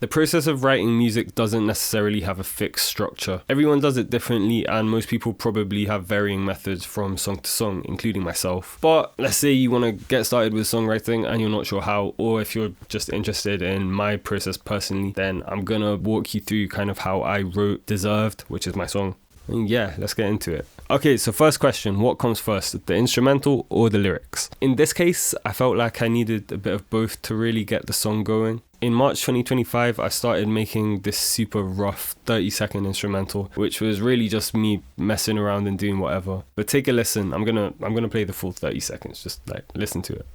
The process of writing music doesn't necessarily have a fixed structure. Everyone does it differently, and most people probably have varying methods from song to song, including myself. But let's say you want to get started with songwriting and you're not sure how, or if you're just interested in my process personally, then I'm gonna walk you through kind of how I wrote Deserved, which is my song. And yeah, let's get into it. Okay, so first question, what comes first, the instrumental or the lyrics? In this case, I felt like I needed a bit of both to really get the song going. In March 2025, I started making this super rough 30-second instrumental, which was really just me messing around and doing whatever. But take a listen. I'm gonna play the full 30 seconds. Just like listen to it.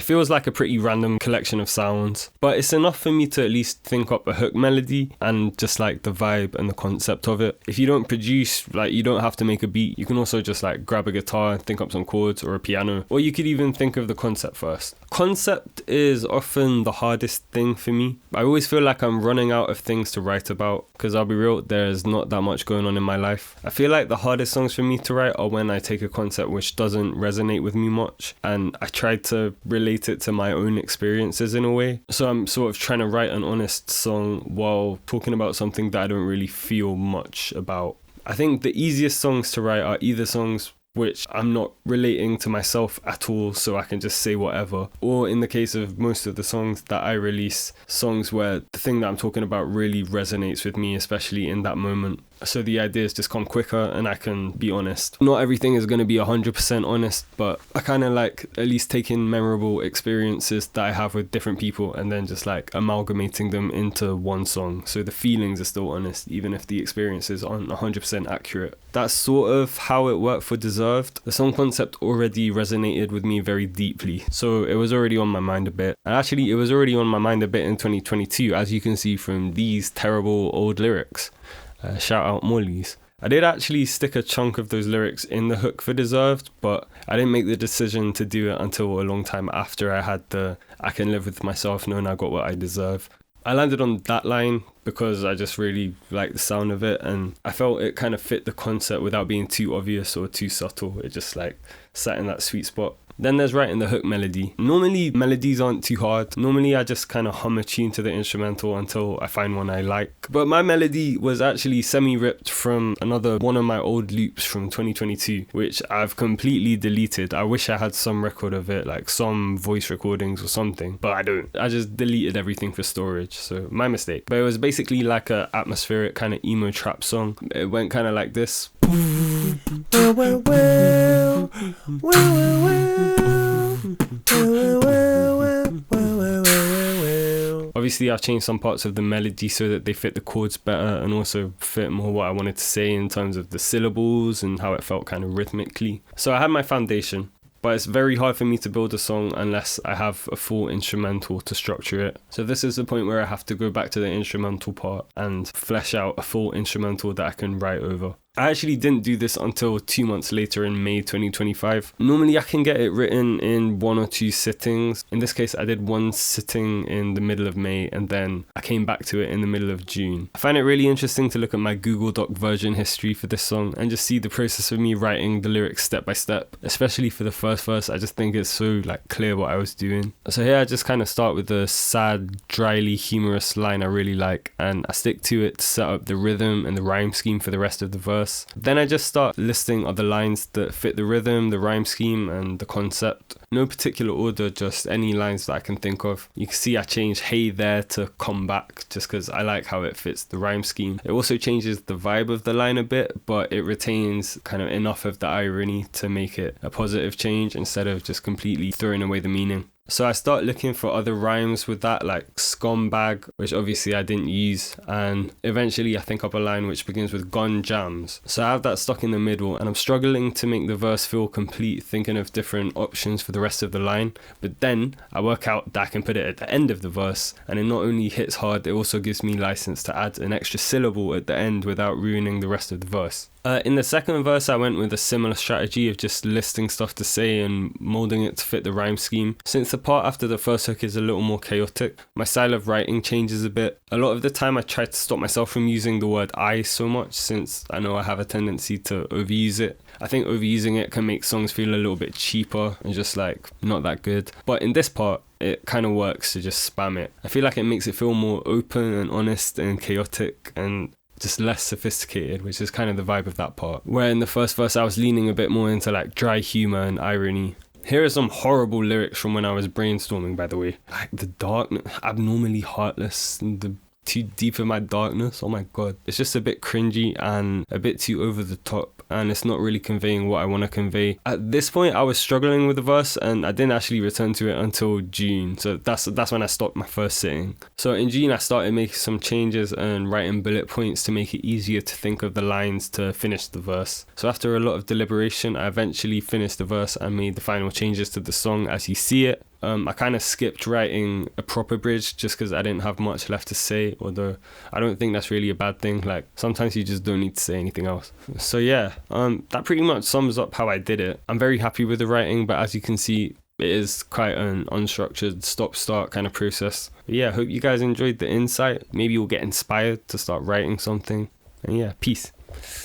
Feels like a pretty random collection of sounds, but it's enough for me to at least think up a hook melody and just like the vibe and the concept of it. If you don't produce, like you don't have to make a beat, you can also just like grab a guitar and think up some chords or a piano, or you could even think of the concept first. Concept is often the hardest thing for me. I always feel like I'm running out of things to write about, because I'll be real, there's not that much going on in my life. I feel like the hardest songs for me to write are when I take a concept which doesn't resonate with me much and I try to relate it to my own experiences in a way. So I'm sort of trying to write an honest song while talking about something that I don't really feel much about. I think the easiest songs to write are either songs which I'm not relating to myself at all, so I can just say whatever, or in the case of most of the songs that I release, songs where the thing that I'm talking about really resonates with me, especially in that moment. So the ideas just come quicker and I can be honest. Not everything is going to be 100% honest, but I kind of like at least taking memorable experiences that I have with different people and then just like amalgamating them into one song. So the feelings are still honest, even if the experiences aren't 100% accurate. That's sort of how it worked for Deserved. The song concept already resonated with me very deeply, so it was already on my mind a bit. And actually, it was already on my mind a bit in 2022, as you can see from these terrible old lyrics. Shout out Molly's. I did actually stick a chunk of those lyrics in the hook for Deserved, but I didn't make the decision to do it until a long time after I had the I can live with myself knowing I got what I deserve. I landed on that line because I just really liked the sound of it and I felt it kind of fit the concept without being too obvious or too subtle. It just like sat in that sweet spot. Then there's writing the hook melody. Normally melodies aren't too hard. Normally I just kind of hum a tune to the instrumental until I find one I like. But my melody was actually semi-ripped from another one of my old loops from 2022, which I've completely deleted. I wish I had some record of it, like some voice recordings or something, but I don't. I just deleted everything for storage, so my mistake. But it was basically like a atmospheric kind of emo trap song. It went kind of like this. Obviously I've changed some parts of the melody so that they fit the chords better and also fit more what I wanted to say in terms of the syllables and how it felt kind of rhythmically. So I had my foundation, but it's very hard for me to build a song unless I have a full instrumental to structure it. So this is the point where I have to go back to the instrumental part and flesh out a full instrumental that I can write over. I actually didn't do this until 2 months later in May 2025. Normally I can get it written in 1 or 2 sittings. In this case I did one sitting in the middle of May and then I came back to it in the middle of June. I find it really interesting to look at my Google Doc version history for this song and just see the process of me writing the lyrics step by step. Especially for the first verse, I just think it's so like clear what I was doing. So here I just kind of start with a sad, dryly humorous line I really like and I stick to it to set up the rhythm and the rhyme scheme for the rest of the verse. Then I just start listing other lines that fit the rhythm, the rhyme scheme and the concept. No particular order, just any lines that I can think of. You can see I changed hey there to come back just because I like how it fits the rhyme scheme. It also changes the vibe of the line a bit, but it retains kind of enough of the irony to make it a positive change instead of just completely throwing away the meaning. So I start looking for other rhymes with that, like scumbag, which obviously I didn't use, and eventually I think up a line which begins with gun jams. So I have that stuck in the middle, and I'm struggling to make the verse feel complete, thinking of different options for the rest of the line. But then I work out that I can put it at the end of the verse, and it not only hits hard, it also gives me license to add an extra syllable at the end without ruining the rest of the verse. In the second verse, I went with a similar strategy of just listing stuff to say and molding it to fit the rhyme scheme. Since the part after the first hook is a little more chaotic, my style of writing changes a bit. A lot of the time I try to stop myself from using the word I so much, since I know I have a tendency to overuse it. I think overusing it can make songs feel a little bit cheaper and just like not that good. But in this part, it kind of works to just spam it. I feel like it makes it feel more open and honest and chaotic and just less sophisticated, which is kind of the vibe of that part. Where in the first verse I was leaning a bit more into like dry humor and irony. Here are some horrible lyrics from when I was brainstorming, by the way. Like the darkness, abnormally heartless, and the too deep in my darkness. Oh my god. It's just a bit cringy and a bit too over the top, and it's not really conveying what I want to convey. At this point I was struggling with the verse, and I didn't actually return to it until June, so that's when I stopped my first sitting. So in June I started making some changes and writing bullet points to make it easier to think of the lines to finish the verse. So after a lot of deliberation, I eventually finished the verse and made the final changes to the song as you see it. I kind of skipped writing a proper bridge just because I didn't have much left to say, although I don't think that's really a bad thing. Like, sometimes you just don't need to say anything else. So yeah, that pretty much sums up how I did it. I'm very happy with the writing, but as you can see, it is quite an unstructured stop-start kind of process. But yeah, hope you guys enjoyed the insight. Maybe you'll get inspired to start writing something. And yeah, peace.